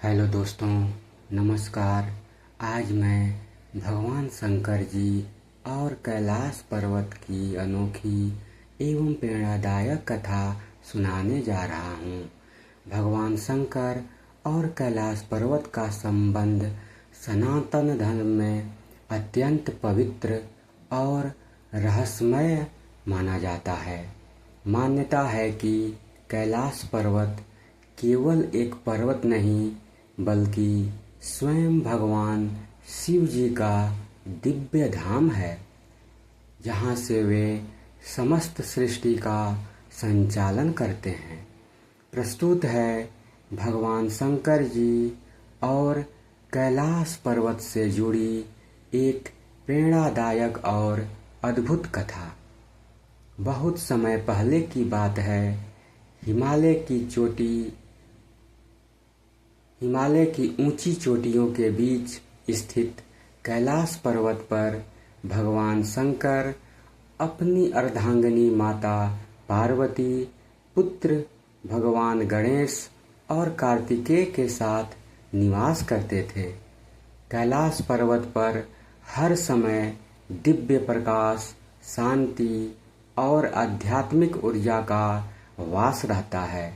Hello दोस्तों, नमस्कार। आज मैं भगवान शंकर जी और कैलाश पर्वत की अनोखी एवं प्रेरणादायक कथा सुनाने जा रहा हूँ। भगवान शंकर और कैलाश पर्वत का संबंध सनातन धर्म में अत्यंत पवित्र और रहस्यमय माना जाता है। मान्यता है कि कैलाश पर्वत केवल एक पर्वत नहीं बल्कि स्वयं भगवान शिव जी का दिव्य धाम है, जहाँ से वे समस्त सृष्टि का संचालन करते हैं। प्रस्तुत है भगवान शंकर जी और कैलाश पर्वत से जुड़ी एक प्रेरणादायक और अद्भुत कथा। बहुत समय पहले की बात है। हिमालय की ऊंची चोटियों के बीच स्थित कैलाश पर्वत पर भगवान शंकर अपनी अर्धांगिनी माता पार्वती, पुत्र भगवान गणेश और कार्तिकेय के साथ निवास करते थे। कैलाश पर्वत पर हर समय दिव्य प्रकाश, शांति और आध्यात्मिक ऊर्जा का वास रहता है।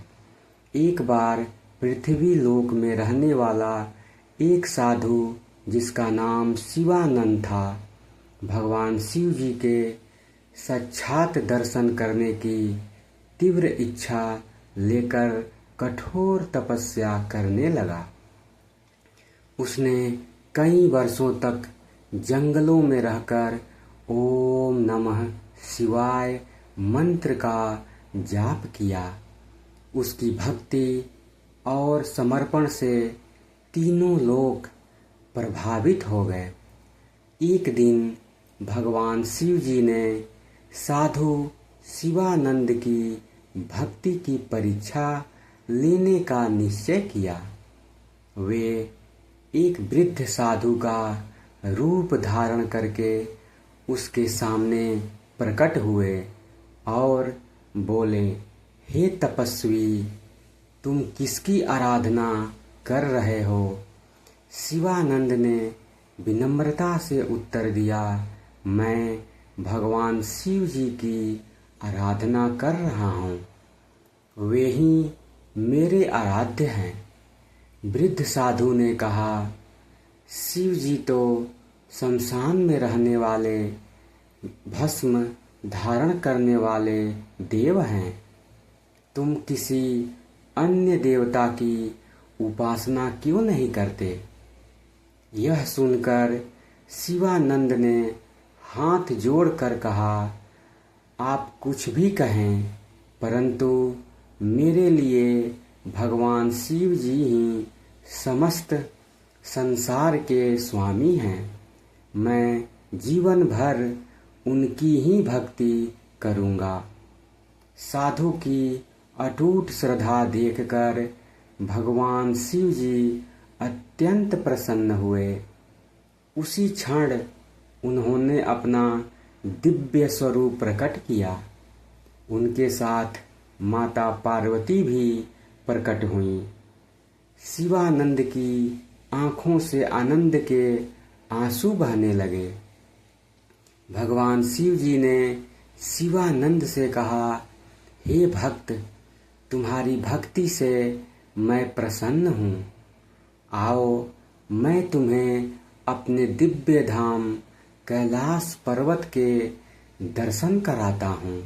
एक बार पृथ्वी लोक में रहने वाला एक साधु, जिसका नाम शिवानंद था, भगवान शिव जी के साक्षात दर्शन करने की तीव्र इच्छा लेकर कठोर तपस्या करने लगा। उसने कई वर्षों तक जंगलों में रहकर ओम नमः शिवाय मंत्र का जाप किया। उसकी भक्ति और समर्पण से तीनों लोक प्रभावित हो गए। एक दिन भगवान शिव जी ने साधु शिवानंद की भक्ति की परीक्षा लेने का निश्चय किया। वे एक वृद्ध साधु का रूप धारण करके उसके सामने प्रकट हुए और बोले, हे तपस्वी, तुम किसकी आराधना कर रहे हो? शिवानंद ने विनम्रता से उत्तर दिया, मैं भगवान शिव जी की आराधना कर रहा हूँ। वे ही मेरे आराध्य हैं। वृद्ध साधु ने कहा, शिव जी तो शमशान में रहने वाले, भस्म धारण करने वाले देव हैं। तुम किसी अन्य देवता की उपासना क्यों नहीं करते? यह सुनकर शिवानंद ने हाथ जोड़कर कहा, आप कुछ भी कहें, परंतु मेरे लिए भगवान शिव जी ही समस्त संसार के स्वामी हैं। मैं जीवन भर उनकी ही भक्ति करूँगा। साधु की अटूट श्रद्धा देखकर भगवान शिव जी अत्यंत प्रसन्न हुए। उसी क्षण उन्होंने अपना दिव्य स्वरूप प्रकट किया। उनके साथ माता पार्वती भी प्रकट हुईं। शिवानंद की आंखों से आनंद के आंसू बहने लगे। भगवान शिव जी ने शिवानंद से कहा, हे भक्त, तुम्हारी भक्ति से मैं प्रसन्न हूँ। आओ, मैं तुम्हें अपने दिव्य धाम कैलाश पर्वत के दर्शन कराता हूँ।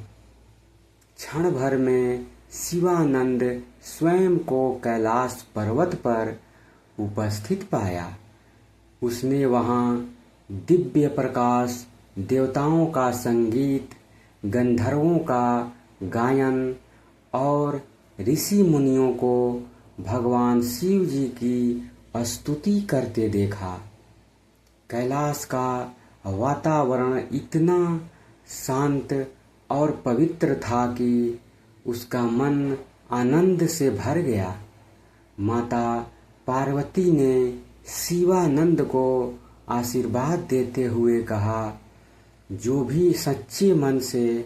क्षण भर में शिवानंद स्वयं को कैलाश पर्वत पर उपस्थित पाया। उसने वहाँ दिव्य प्रकाश, देवताओं का संगीत, गंधर्वों का गायन और ऋषि मुनियों को भगवान शिव जी की स्तुति करते देखा। कैलाश का वातावरण इतना शांत और पवित्र था कि उसका मन आनंद से भर गया। माता पार्वती ने शिवानंद को आशीर्वाद देते हुए कहा, जो भी सच्चे मन से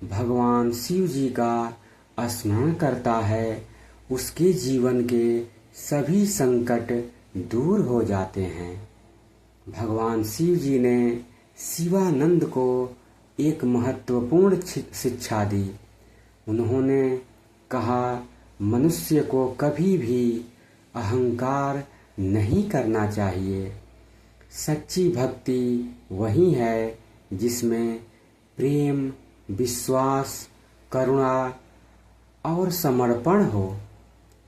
भगवान शिव जी का स्मरण करता है, उसके जीवन के सभी संकट दूर हो जाते हैं। भगवान शिव जी ने शिवानंद को एक महत्वपूर्ण शिक्षा दी। उन्होंने कहा, मनुष्य को कभी भी अहंकार नहीं करना चाहिए। सच्ची भक्ति वही है जिसमें प्रेम, विश्वास, करुणा और समर्पण हो।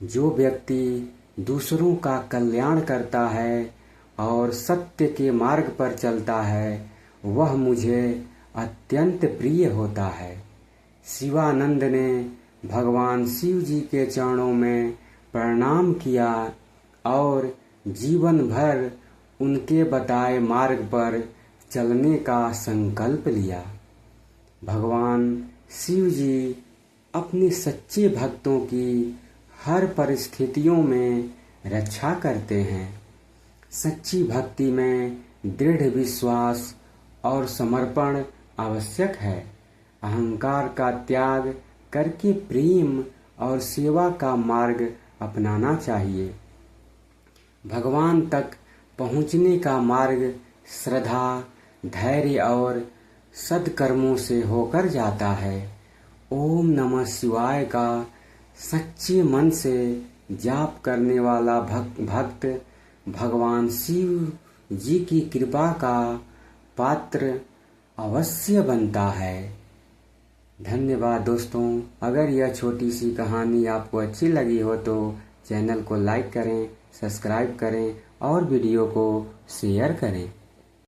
जो व्यक्ति दूसरों का कल्याण करता है और सत्य के मार्ग पर चलता है, वह मुझे अत्यंत प्रिय होता है। शिवानंद ने भगवान शिव जी के चरणों में प्रणाम किया और जीवन भर उनके बताए मार्ग पर चलने का संकल्प लिया। भगवान शिव जी अपने सच्चे भक्तों की हर परिस्थितियों में रक्षा करते हैं। सच्ची भक्ति में दृढ़ विश्वास और समर्पण आवश्यक है। अहंकार का त्याग करके प्रेम और सेवा का मार्ग अपनाना चाहिए। भगवान तक पहुँचने का मार्ग श्रद्धा, धैर्य और सद्कर्मों से होकर जाता है। ओम नमः शिवाय का सच्चे मन से जाप करने वाला भक्त भगवान शिव जी की कृपा का पात्र अवश्य बनता है। धन्यवाद दोस्तों। अगर यह छोटी सी कहानी आपको अच्छी लगी हो तो चैनल को लाइक करें, सब्सक्राइब करें और वीडियो को शेयर करें।